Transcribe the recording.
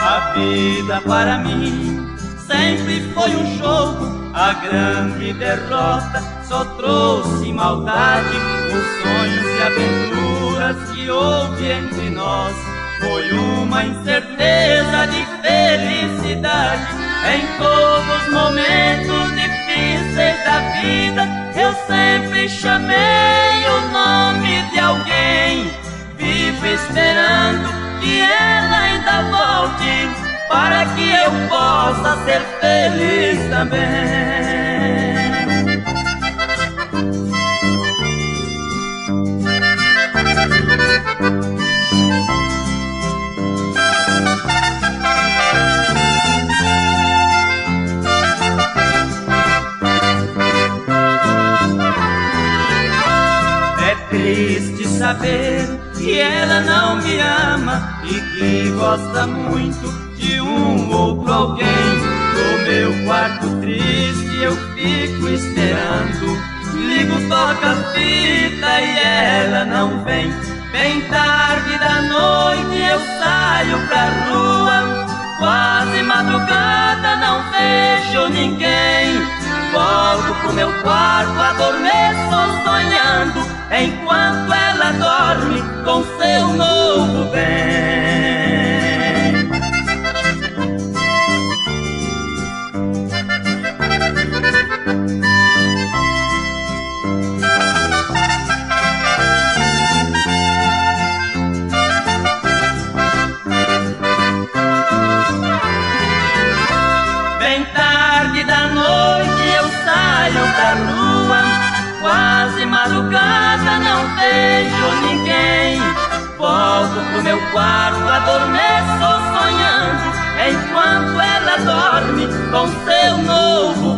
A vida para mim sempre foi um jogo, a grande derrota só trouxe maldade. Os sonhos e aventuras que houve entre nós foi uma incerteza de felicidade. Em todos os momentos difíceis da vida eu sempre chamei o nome de alguém. Vivo esperando que ela ainda volte para que eu possa ser feliz também. É triste saber que ela não me ama e que gosta muito de um outro alguém. No meu quarto triste eu fico esperando, ligo, toca a fita e ela não vem. Bem tarde da noite eu saio pra rua, quase madrugada não vejo ninguém. Volto pro meu quarto, adormeço sonhando, enquanto ela dorme com seu novo bem. Bem tarde da noite eu saio pra rua, quase madrugada não vejo ninguém. Volto pro meu quarto, adormeço sonhando, enquanto ela dorme com seu novo